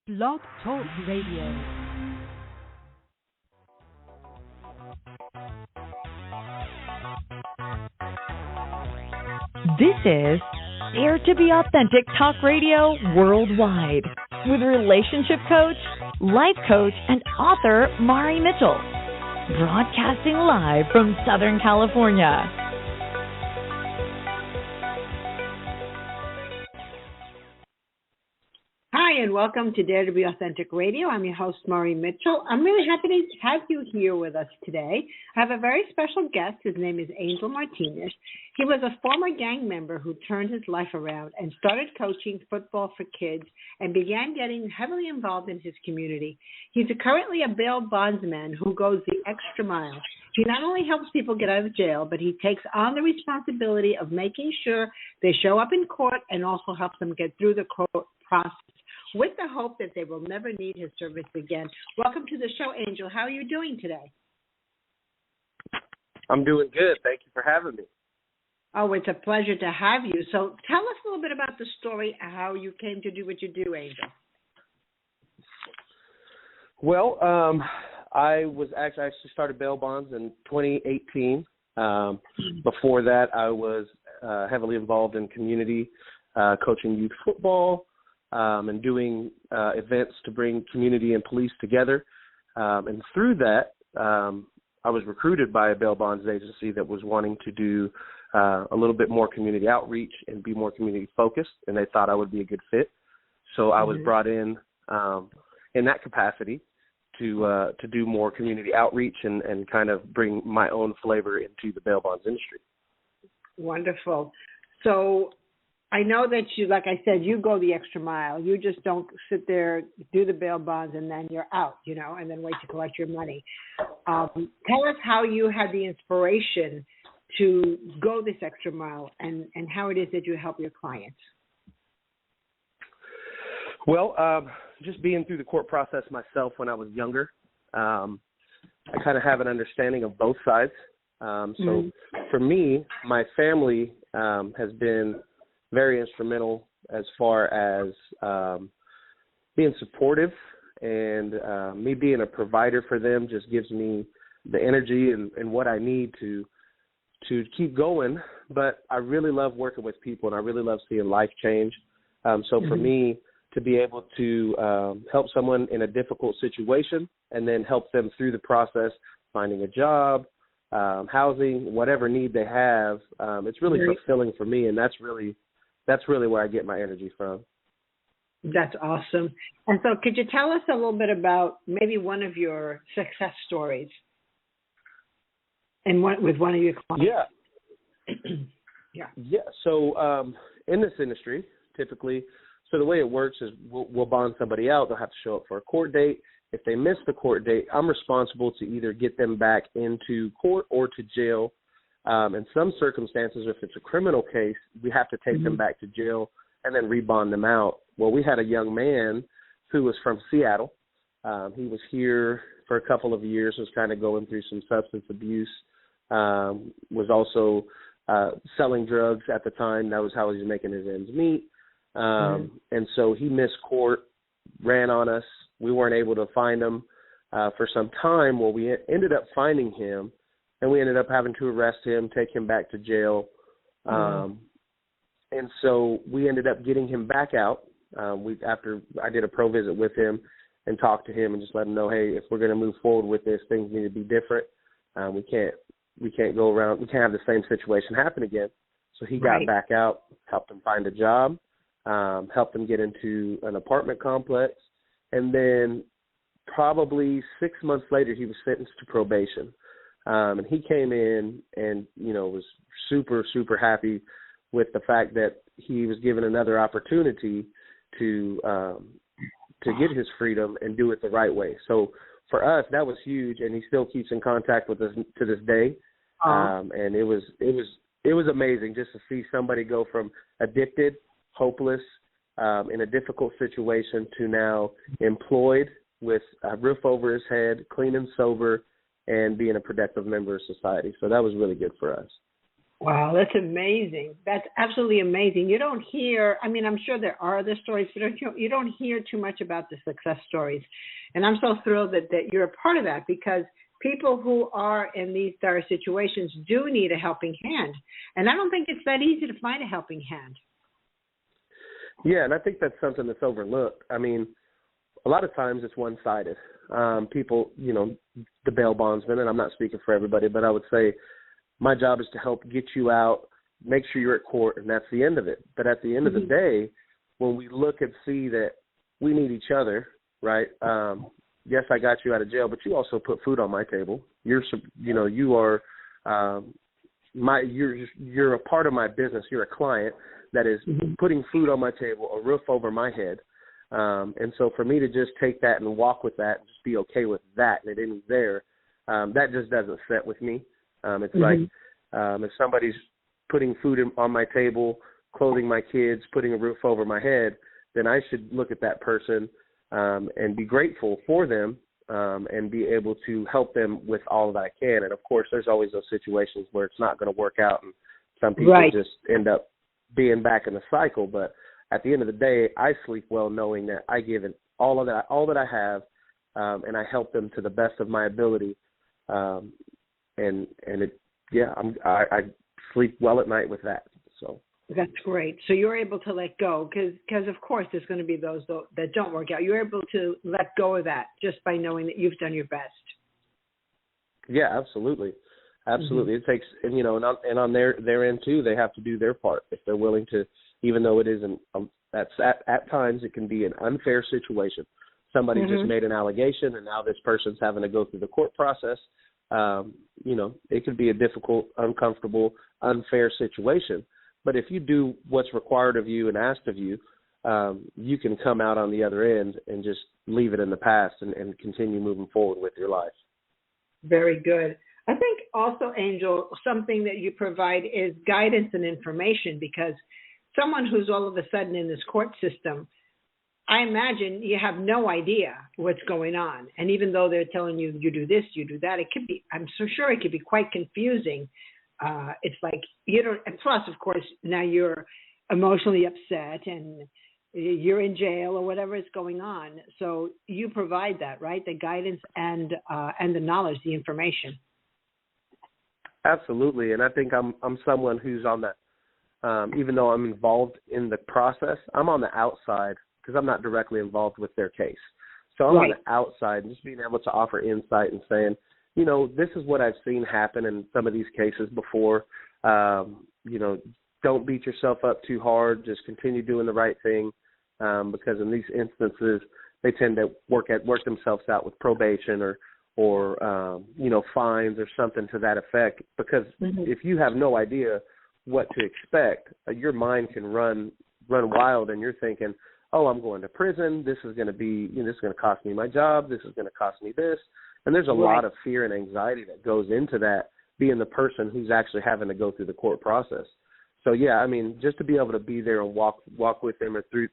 Blog Talk Radio. This is Dare to be Authentic Talk Radio Worldwide with relationship coach, life coach, and author Mari Mitchell. Broadcasting live from Southern California. Hi, and welcome to Dare to be Authentic Radio. I'm your host, Mari Mitchell. I'm really happy to have you here with us today. I have a very special guest. His name is Angel Martinez. He was a former gang member who turned his life around and started coaching football for kids and began getting heavily involved in his community. He's currently a bail bondsman who goes the extra mile. He not only helps people get out of jail, but he takes on the responsibility of making sure they show up in court and also helps them get through the court process, with the hope that they will never need his service again. Welcome to the show, Angel. How are you doing today? I'm doing good. Thank you for having me. Oh, it's a pleasure to have you. So tell us a little bit about the story, how you came to do what you do, Angel. Well, I actually started bail bonds in 2018. Before that, I was heavily involved in community, coaching youth football, and doing events to bring community and police together. And through that, I was recruited by a bail bonds agency that was wanting to do a little bit more community outreach and be more community focused, and they thought I would be a good fit. So I was brought in that capacity to do more community outreach and kind of bring my own flavor into the bail bonds industry. Wonderful. So I know that you, like I said, you go the extra mile. You just don't sit there, do the bail bonds, and then you're out, and then wait to collect your money. Tell us how you had the inspiration to go this extra mile and how it is that you help your clients. Well, just being through the court process myself when I was younger, I kind of have an understanding of both sides. So for me, my family has been very instrumental as far as being supportive, and me being a provider for them just gives me the energy and what I need to keep going. But I really love working with people, and I really love seeing life change. So for me to be able to help someone in a difficult situation and then help them through the process, finding a job, housing, whatever need they have, it's really fulfilling for me, and that's really where I get my energy from. That's awesome. And so could you tell us a little bit about maybe one of your success stories with one of your clients? Yeah. So in this industry, typically, so the way it works is we'll bond somebody out. They'll have to show up for a court date. If they miss the court date, I'm responsible to either get them back into court or to jail. In some circumstances, if it's a criminal case, we have to take them back to jail and then rebond them out. Well, we had a young man who was from Seattle. He was here for a couple of years, was kind of going through some substance abuse, was also selling drugs at the time. That was how he was making his ends meet. And so he missed court, ran on us. We weren't able to find him for some time. Well, we ended up finding him, and we ended up having to arrest him, take him back to jail. And so we ended up getting him back out. After I did a pro visit with him and talked to him and just let him know, hey, if we're going to move forward with this, things need to be different. We can't go around. We can't have the same situation happen again. So he got back out, helped him find a job, helped him get into an apartment complex. And then probably 6 months later, he was sentenced to probation. And he came in and, was super, super happy with the fact that he was given another opportunity to get his freedom and do it the right way. So for us, that was huge, and he still keeps in contact with us to this day. And it was amazing just to see somebody go from addicted, hopeless, in a difficult situation to now employed with a roof over his head, clean and sober, and being a productive member of society. So that was really good for us. Wow, that's amazing. That's absolutely amazing. You don't hear, I mean, I'm sure there are other stories, but you don't hear too much about the success stories. And I'm so thrilled that you're a part of that because people who are in these dire situations do need a helping hand. And I don't think it's that easy to find a helping hand. Yeah, and I think that's something that's overlooked. I mean, a lot of times it's one-sided. People, the bail bondsman, and I'm not speaking for everybody, but I would say my job is to help get you out, make sure you're at court, and that's the end of it. But at the end of the day, when we look and see that we need each other, right? Yes, I got you out of jail, but you also put food on my table. You are you're a part of my business. You're a client that is putting food on my table, a roof over my head. And so for me to just take that and walk with that and just be okay with that and it ends there, that just doesn't sit with me. It's like if somebody's putting food on my table, clothing my kids, putting a roof over my head, then I should look at that person and be grateful for them and be able to help them with all that I can. And, of course, there's always those situations where it's not going to work out and some people just end up being back in the cycle. But at the end of the day, I sleep well knowing that I give it all that I have, and I help them to the best of my ability. I sleep well at night with that. So that's great. So you're able to let go because of course there's going to be those that don't work out. You're able to let go of that just by knowing that you've done your best. Yeah, absolutely. It takes, and on their end too, they have to do their part if they're willing to, even though it isn't. At times it can be an unfair situation. Somebody just made an allegation, and now this person's having to go through the court process. It could be a difficult, uncomfortable, unfair situation. But if you do what's required of you and asked of you, you can come out on the other end and just leave it in the past and continue moving forward with your life. Very good. I think also, Angel, something that you provide is guidance and information because someone who's all of a sudden in this court system, I imagine you have no idea what's going on. And even though they're telling you, you do this, you do that, it could be, I'm so sure it could be quite confusing. It's like, and plus, of course, now you're emotionally upset and you're in jail or whatever is going on. So you provide that, right? The guidance and the knowledge, the information. Absolutely. And I think I'm someone who's on that, even though I'm involved in the process, I'm on the outside because I'm not directly involved with their case. So I'm on the outside and just being able to offer insight and saying, this is what I've seen happen in some of these cases before. Don't beat yourself up too hard. Just continue doing the right thing because in these instances, they tend to work themselves out with probation or fines or something to that effect. Because if you have no idea what to expect, your mind can run wild, and you're thinking, oh, I'm going to prison. This is going to be, this is going to cost me my job. This is going to cost me this. And there's a lot of fear and anxiety that goes into that, being the person who's actually having to go through the court process. So, yeah, I mean, just to be able to be there and walk with them or through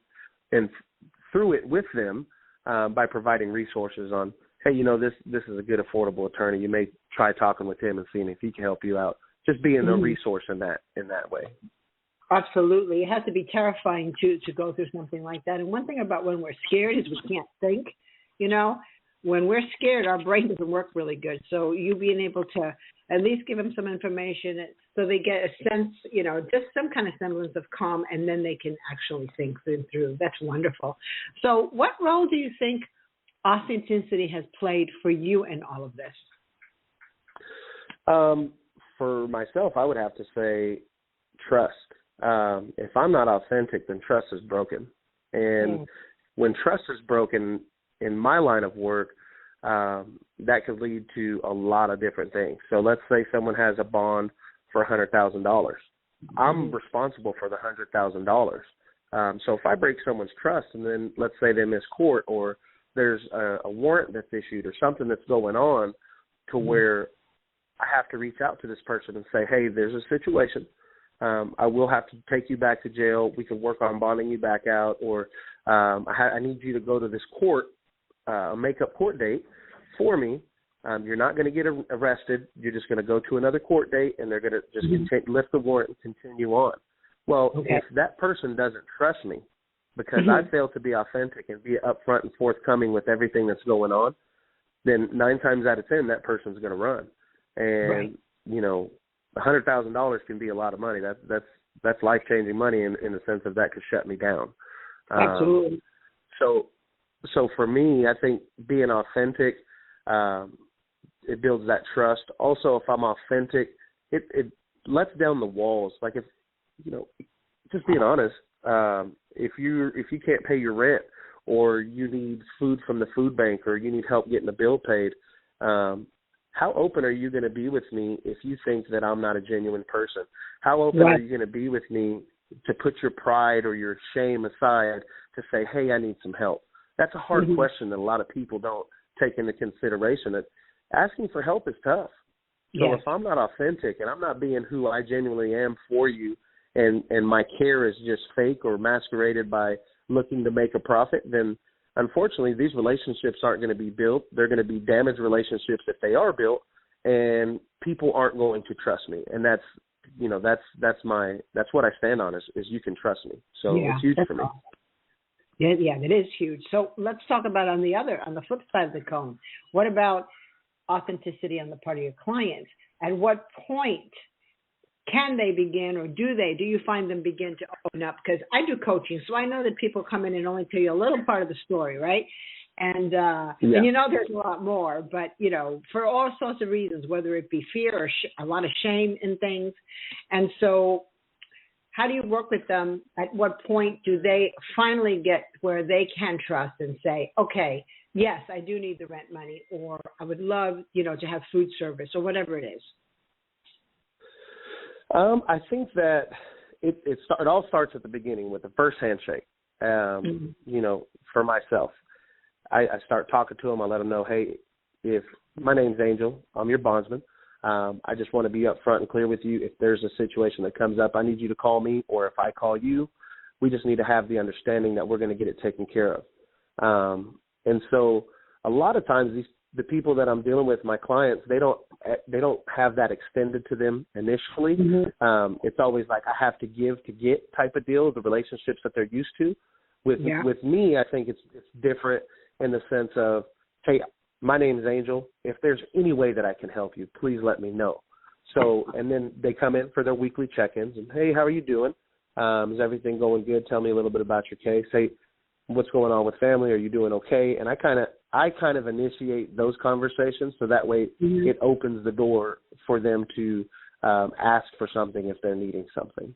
it with them by providing resources on, hey, this is a good, affordable attorney. You may try talking with him and seeing if he can help you out. Just being a resource in that way. Absolutely. It has to be terrifying to go through something like that. And one thing about when we're scared is we can't think. When we're scared, our brain doesn't work really good. So you being able to at least give them some information so they get a sense, just some kind of semblance of calm, and then they can actually think through. That's wonderful. So what role do you think authenticity has played for you in all of this? For myself, I would have to say trust. If I'm not authentic, then trust is broken. And when trust is broken in my line of work, that could lead to a lot of different things. So let's say someone has a bond for $100,000. I'm responsible for the $100,000. So if I break someone's trust and then let's say they miss court or there's a warrant that's issued or something that's going on to where I have to reach out to this person and say, hey, there's a situation. I will have to take you back to jail. We can work on bonding you back out, or I need you to go to this court, make up court date for me You're not going to get arrested. You're just going to go to another court date, and they're going to just lift the warrant and continue on. Well, if that person doesn't trust me because I failed to be authentic and be upfront and forthcoming with everything that's going on, then 9 times out of 10, that person's going to run. And, you know, $100,000 can be a lot of money. That's life-changing money in the sense of that could shut me down. Absolutely. So for me, I think being authentic, it builds that trust. Also, if I'm authentic, it lets down the walls. Like, if, you know, just being honest, if you can't pay your rent, or you need food from the food bank, or you need help getting a bill paid, how open are you going to be with me if you think that I'm not a genuine person? How open are you going to be with me to put your pride or your shame aside to say, hey, I need some help? That's a hard question that a lot of people don't take into consideration. That asking for help is tough. So if I'm not authentic and I'm not being who I genuinely am for you, and my care is just fake or masqueraded by looking to make a profit, then unfortunately these relationships aren't going to be built. They're going to be damaged relationships if they are built, and people aren't going to trust me. And that's what I stand on is you can trust me. So it's huge for me. Awesome. Yeah, that is huge. So let's talk about on the flip side of the cone. What about authenticity on the part of your clients? At what point can they begin, or do you find them begin to open up? Because I do coaching, so I know that people come in and only tell you a little part of the story, right? And and you know there's a lot more, but, you know, for all sorts of reasons, whether it be fear or a lot of shame in things. And so how do you work with them? At what point do they finally get where they can trust and say, okay, yes, I do need the rent money, or I would love, you know, to have food service, or whatever it is? I think that it all starts at the beginning with the first handshake. You know, for myself, I start talking to them. I let them know, hey, if my name's Angel, I'm your bondsman. I just want to be upfront and clear with you. If there's a situation that comes up, I need you to call me, or if I call you, we just need to have the understanding that we're going to get it taken care of. And so a lot of times the people that I'm dealing with, my clients, they don't have that extended to them initially. It's always like I have to give to get type of deal, the relationships that they're used to. With me, I think it's different in the sense of, hey, my name is Angel. If there's any way that I can help you, please let me know. So, and then they come in for their weekly check-ins and, hey, how are you doing? Is everything going good? Tell me a little bit about your case. Hey, what's going on with family? Are you doing okay? And I kind of initiate those conversations, so that way it opens the door for them to ask for something if they're needing something.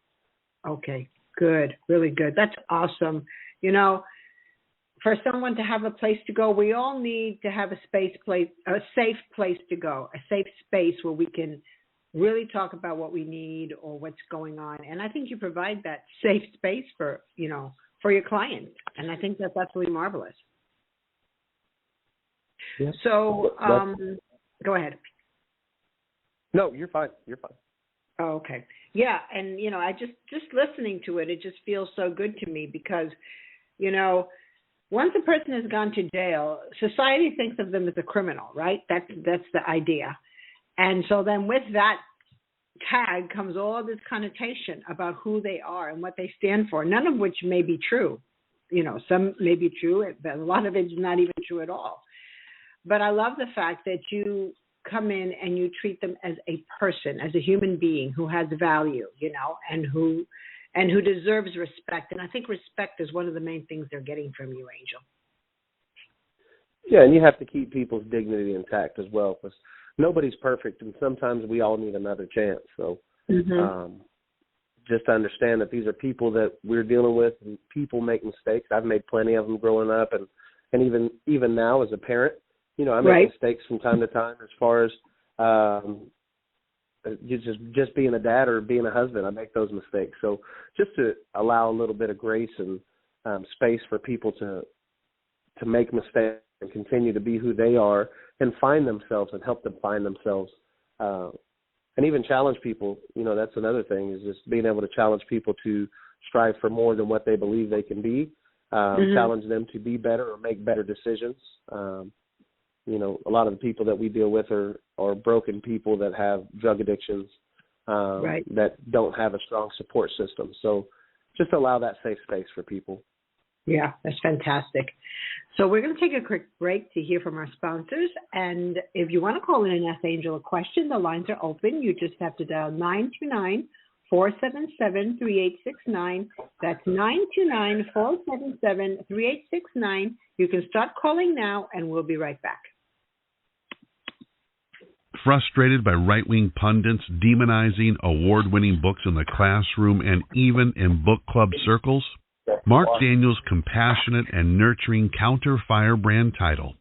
Okay, good, really good. That's awesome. You know, for someone to have a place to go, we all need to have a safe place to go, a safe space where we can really talk about what we need or what's going on. And I think you provide that safe space for your clients. And I think that's absolutely marvelous. Yeah. So go ahead. No, you're fine. Oh, okay. Yeah. And, you know, I just listening to it, it just feels so good to me because, you know, once a person has gone to jail, society thinks of them as a criminal, right? That's the idea. And so then with that tag comes all this connotation about who they are and what they stand for, none of which may be true. You know, some may be true, but a lot of it's not even true at all. But I love the fact that you come in and you treat them as a person, as a human being who has value, you know, and who deserves respect. And I think respect is one of the main things they're getting from you, Angel. Yeah, and you have to keep people's dignity intact as well, because nobody's perfect, and sometimes we all need another chance. So just to understand that these are people that we're dealing with, and people make mistakes. I've made plenty of them growing up, and even now as a parent, you know, I make mistakes from time to time as far as just being a dad or being a husband. I make those mistakes. So just to allow a little bit of grace and space for people to make mistakes and continue to be who they are and find themselves and help them find themselves, and even challenge people. You know, that's another thing, is just being able to challenge people to strive for more than what they believe they can be, challenge them to be better or make better decisions. a lot of the people that we deal with are broken people that have drug addictions, right. that don't have a strong support system. So just allow that safe space for people. Yeah, that's fantastic. So we're going to take a quick break to hear from our sponsors. And if you want to call in and ask Angel a question, the lines are open. You just have to dial 929-477-3869. That's 929-477-3869. You can start calling now, and we'll be right back. Frustrated by right-wing pundits demonizing award-winning books in the classroom and even in book club circles? Mark Daniels' compassionate and nurturing counter-firebrand title,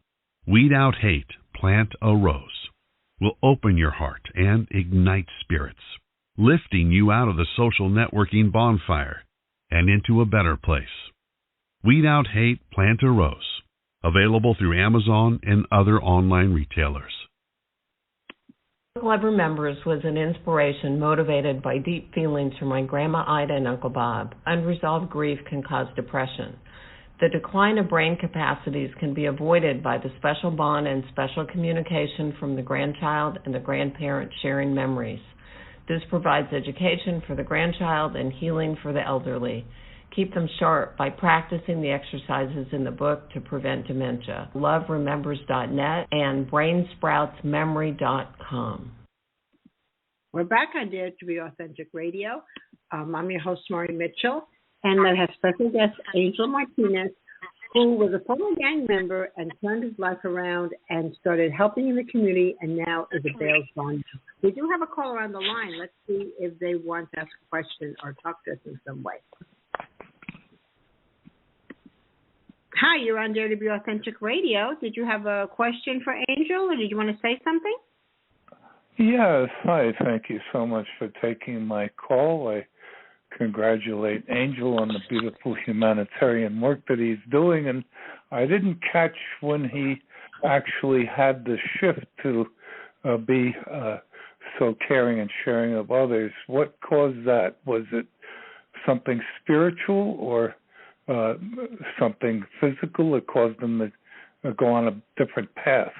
Weed Out Hate, Plant a Rose, will open your heart and ignite spirits, lifting you out of the social networking bonfire and into a better place. Weed Out Hate, Plant a Rose, available through Amazon and other online retailers. Clever Members was an inspiration motivated by deep feelings for my Grandma Ida and Uncle Bob. Unresolved grief can cause depression. The decline of brain capacities can be avoided by the special bond and special communication from the grandchild and the grandparent sharing memories. This provides education for the grandchild and healing for the elderly. Keep them sharp by practicing the exercises in the book to prevent dementia. LoveRemembers.net and BrainSproutsMemory.com. We're back on Dare to Be Authentic Radio. I'm your host, Maury Mitchell, and I have special guest Angel Martinez, who was a former gang member and turned his life around and started helping in the community and now is a bail bond. We do have a caller on the line. Let's see if they want to ask a question or talk to us in some way. Hi, you're on Dare to Be Authentic Radio. Did you have a question for Angel, or did you want to say something? Yes, hi. Thank you so much for taking my call. I congratulate Angel on the beautiful humanitarian work that he's doing, and I didn't catch when he actually had the shift to be so caring and sharing of others. What caused that? Was it something spiritual or something physical that caused them to go on a different path?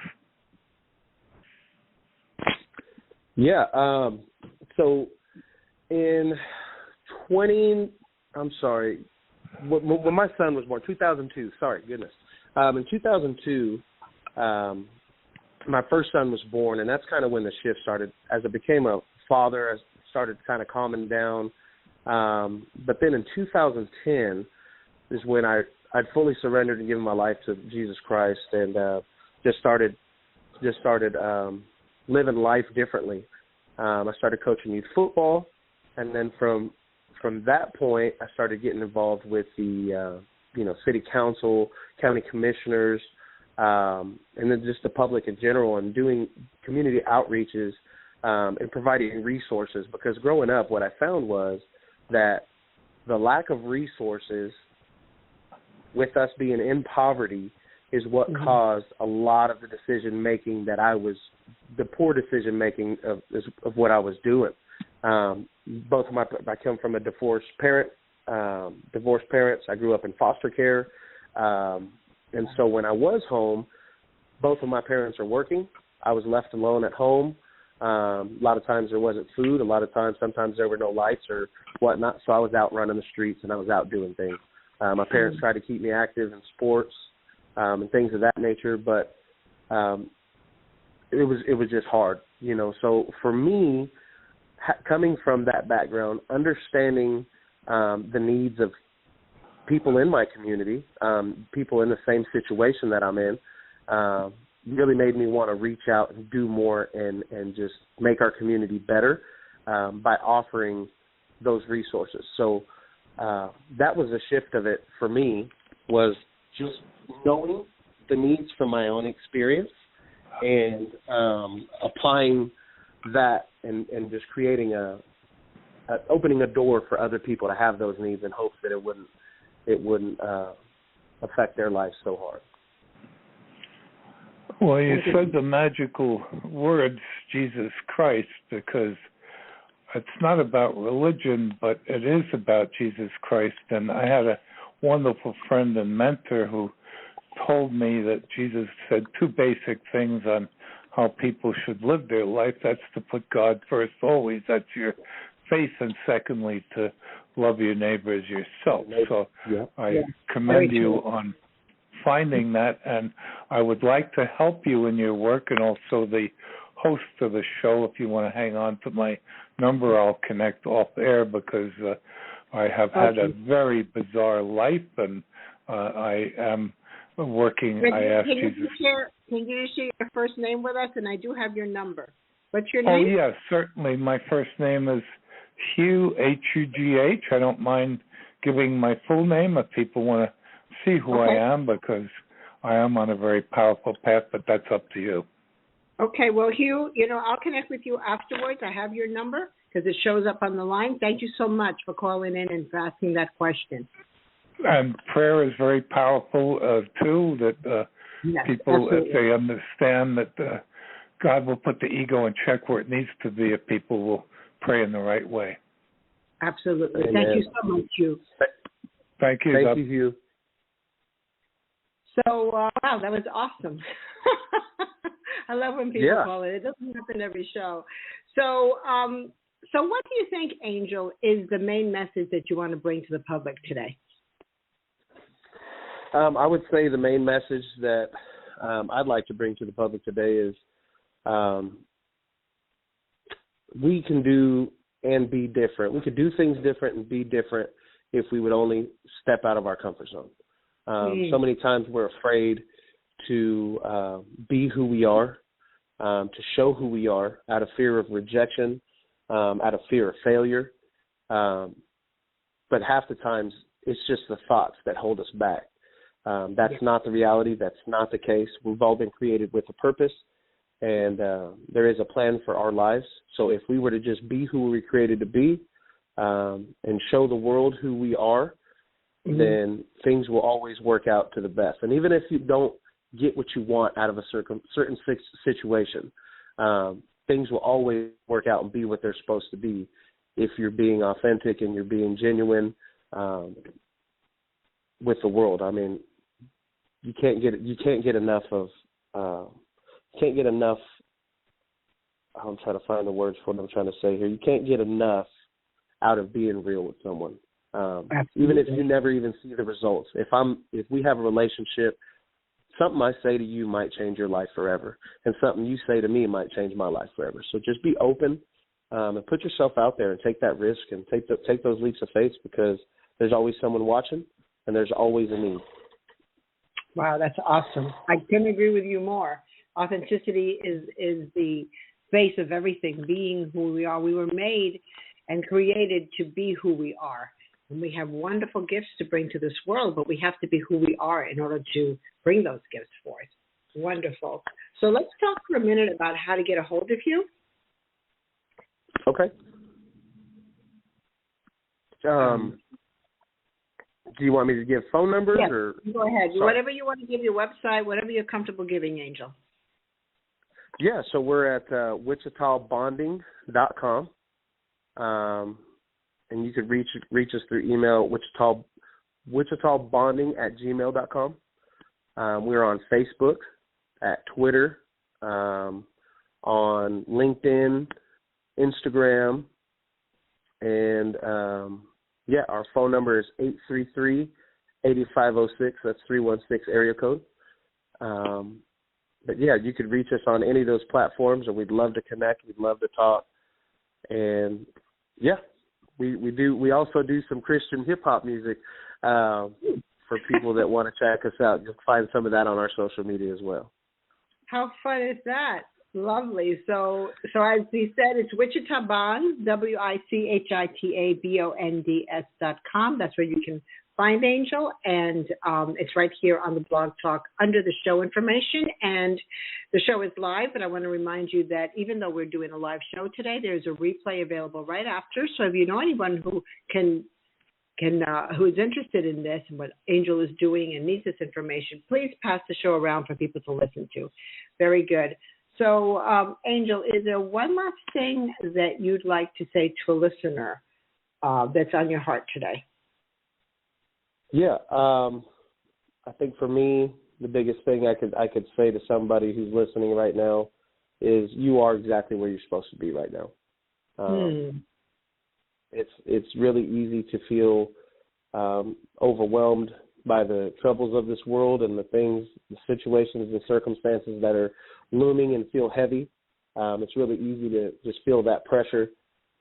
Yeah. So in when my son was born, 2002. Sorry, goodness. In 2002, my first son was born, and that's kind of when the shift started. As I became a father, I started kind of calming down. But then in 2010 is when I'd fully surrendered and given my life to Jesus Christ, and just started living life differently. I started coaching youth football, and then from that point, I started getting involved with the city council, county commissioners, and then just the public in general, and doing community outreaches and providing resources. Because growing up, what I found was that the lack of resources, with us being in poverty, is what caused a lot of the decision making the poor decision making of what I was doing. I come from a divorced parents. I grew up in foster care, and so when I was home, both of my parents are working. I was left alone at home. A lot of times there wasn't food. Sometimes there were no lights or whatnot. So I was out running the streets and I was out doing things. My parents tried to keep me active in sports and things of that nature, but it was just hard, So for me, coming from that background, understanding the needs of people in my community, people in the same situation that I'm in, really made me want to reach out and do more and just make our community better by offering those resources. So that was a shift of it for me, was just knowing the needs from my own experience and applying that and just creating opening a door for other people to have those needs in hopes that it wouldn't affect their lives so hard. Well, you said the magical words, Jesus Christ, because it's not about religion, but it is about Jesus Christ. And I had a wonderful friend and mentor who told me that Jesus said two basic things on how people should live their life. That's to put God first always. That's your faith. And secondly, to love your neighbor as yourself. So I commend you on finding that. And I would like to help you in your work, and also the host of the show. If you want to hang on to my number, I'll connect off air, because I have had a very bizarre life, and I am working. Can you share your first name with us? And I do have your number. What's your name? Oh, yes, certainly. My first name is Hugh, H-U-G-H. I don't mind giving my full name if people want to see who I am, because I am on a very powerful path, but that's up to you. Okay, well, Hugh, I'll connect with you afterwards. I have your number because it shows up on the line. Thank you so much for calling in and for asking that question. And prayer is very powerful, too, that people, absolutely. if they understand that God will put the ego in check where it needs to be, if people will pray in the right way. Absolutely. Amen. Thank you so much, Hugh. Thank you. Thank you, Hugh. So, wow, that was awesome. I love when people call it. It doesn't happen every show. So, so what do you think, Angel, is the main message that you want to bring to the public today? I would say the main message that I'd like to bring to the public today is we can do and be different. We could do things different and be different if we would only step out of our comfort zone. So many times we're afraid to be who we are, to show who we are out of fear of rejection, out of fear of failure. But half the times it's just the thoughts that hold us back. That's not the reality. That's not the case. We've all been created with a purpose, and there is a plan for our lives. So if we were to just be who we were created to be, and show the world who we are, then things will always work out to the best. And even if you don't get what you want out of a certain situation, things will always work out and be what they're supposed to be if you're being authentic and you're being genuine with the world. I mean, you can't get enough of I'm trying to find the words for what I'm trying to say here. You can't get enough out of being real with someone. Even if you never even see the results. If we have a relationship, something I say to you might change your life forever, and something you say to me might change my life forever. So just be open and put yourself out there and take that risk and take those leaps of faith, because there's always someone watching and there's always a need. Wow, that's awesome. I couldn't agree with you more. Authenticity is the base of everything, being who we are. We were made and created to be who we are. And we have wonderful gifts to bring to this world, but we have to be who we are in order to bring those gifts forth. Wonderful. So let's talk for a minute about how to get a hold of you. Okay. Do you want me to give phone numbers? Yes, or go ahead. Sorry. Whatever you want to give, your website, whatever you're comfortable giving, Angel. Yeah, so we're at WichitaBonding.com. And you could reach us through email, WichitaBonding@gmail.com. We're on Facebook, at Twitter, on LinkedIn, Instagram, and our phone number is 833-8506. That's 316 area code. But yeah, you could reach us on any of those platforms, and we'd love to connect. We'd love to talk. And yeah, we also do some Christian hip hop music for people that want to check us out. You'll find some of that on our social media as well. How fun is that? Lovely. So as we said, it's Wichita Bonds, WichitaBonds.com. That's where you can find Angel, and it's right here on the Blog Talk under the show information. And the show is live, but I want to remind you that even though we're doing a live show today, there's a replay available right after. So if you know anyone who who is interested in this and what Angel is doing and needs this information, please pass the show around for people to listen to. Very good. So, Angel, is there one last thing that you'd like to say to a listener that's on your heart today? Yeah, I think for me, the biggest thing I could say to somebody who's listening right now is you are exactly where you're supposed to be right now. It's really easy to feel overwhelmed by the troubles of this world and the things, the situations and circumstances that are looming and feel heavy. It's really easy to just feel that pressure,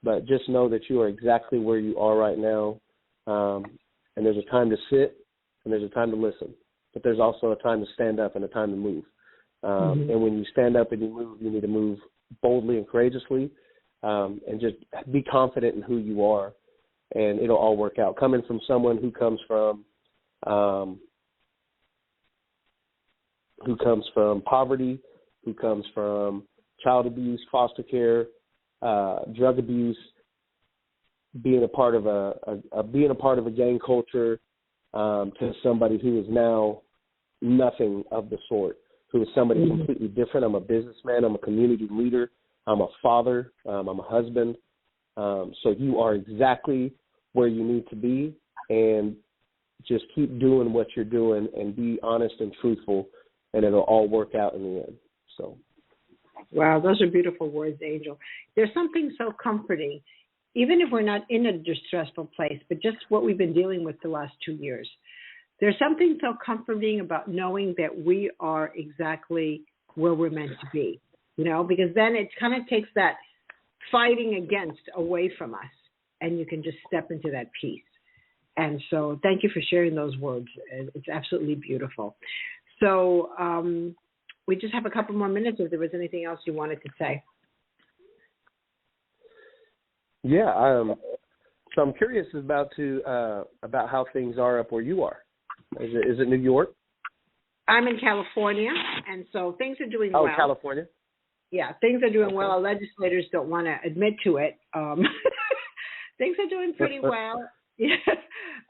but just know that you are exactly where you are right now. And there's a time to sit and there's a time to listen, but there's also a time to stand up and a time to move. And when you stand up and you move, you need to move boldly and courageously, and just be confident in who you are, and it'll all work out. Coming from someone who comes from poverty, who comes from child abuse, foster care, drug abuse, being a part of a gang culture, to somebody who is now nothing of the sort, who is somebody completely different. I'm a businessman. I'm a community leader. I'm a father. I'm a husband. So you are exactly where you need to be, and just keep doing what you're doing and be honest and truthful, and it'll all work out in the end. So. Wow, those are beautiful words, Angel. There's something so comforting, even if we're not in a distressful place, but just what we've been dealing with the last 2 years. There's something so comforting about knowing that we are exactly where we're meant to be, because then it kind of takes that fighting against away from us, and you can just step into that peace. And so thank you for sharing those words. It's absolutely beautiful. So we just have a couple more minutes if there was anything else you wanted to say. Yeah, so I'm curious about how things are up where you are. Is it New York? I'm in California, and so things are doing well. Oh, California? Yeah, things are doing well. Our legislators don't want to admit to it. Things are doing pretty well.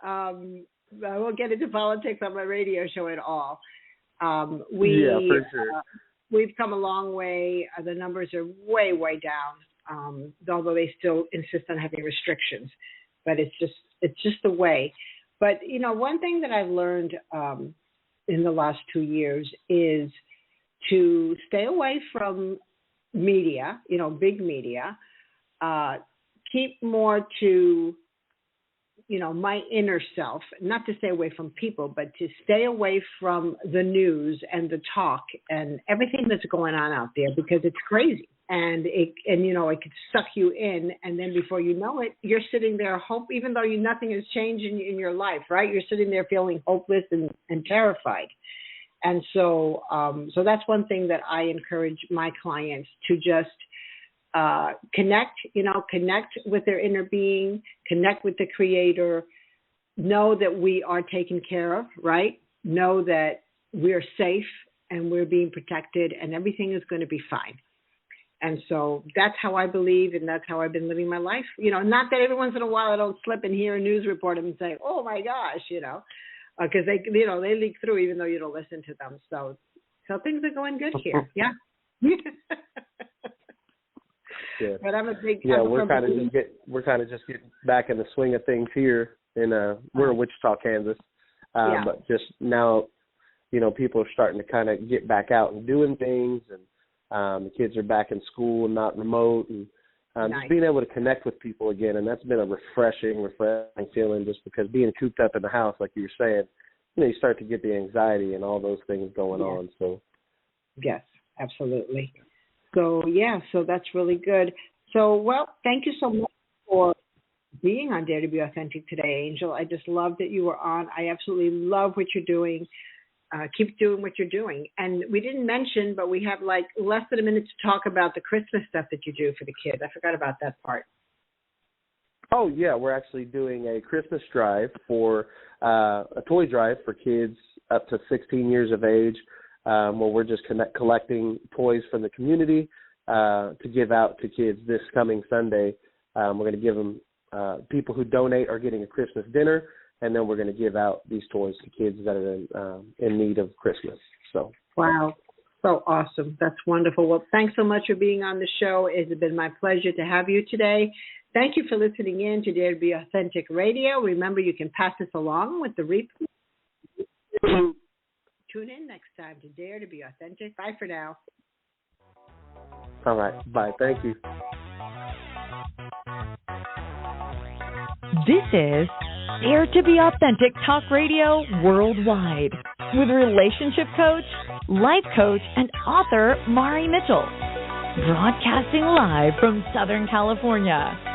I won't get into politics on my radio show at all. For sure. We've come a long way. The numbers are way, way down, although they still insist on having restrictions. But it's just the way. But, one thing that I've learned in the last 2 years is to stay away from media, big media, keep more to, my inner self, not to stay away from people, but to stay away from the news and the talk and everything that's going on out there, because it's crazy. And it could suck you in, and then before you know it, you're sitting there, even though nothing has changed in your life, right? You're sitting there feeling hopeless and terrified. And so that's one thing that I encourage my clients to just connect with their inner being, connect with the Creator, know that we are taken care of, right? Know that we're safe and we're being protected, and everything is going to be fine. And so that's how I believe, and that's how I've been living my life. Not that every once in a while I don't slip and hear a news report and say, "Oh my gosh," because they leak through even though you don't listen to them. So things are going good here. Yeah. Yeah. But I'm a big. Yeah, we're kind of just getting back in the swing of things here we're in Wichita, Kansas. But just now, people are starting to kind of get back out and doing things, and the kids are back in school and not remote, and nice. Just being able to connect with people again. And that's been a refreshing feeling, just because being cooped up in the house, like you were saying, you start to get the anxiety and all those things going on. So yes, absolutely. So that's really good. So, thank you so much for being on Dare to Be Authentic today, Angel. I just love that you were on. I absolutely love what you're doing. Keep doing what you're doing. And we didn't mention, but we have less than a minute to talk about the Christmas stuff that you do for the kids. I forgot about that part. Oh, yeah. We're actually doing a Christmas drive a toy drive for kids up to 16 years of age, where we're just collecting toys from the community to give out to kids this coming Sunday. We're going to give them, people who donate are getting a Christmas dinner, and then we're going to give out these toys to kids that are in need of Christmas. So wow, so awesome. That's wonderful. Well, thanks so much for being on the show. It's been my pleasure to have you today. Thank you for listening in to Dare to Be Authentic Radio. Remember, you can pass this along with the replay Tune in next time to Dare to Be Authentic. Bye for now. All right. Bye. Thank you. This is Dare to Be Authentic Talk Radio Worldwide with relationship coach, life coach, and author Mari Mitchell. Broadcasting live from Southern California.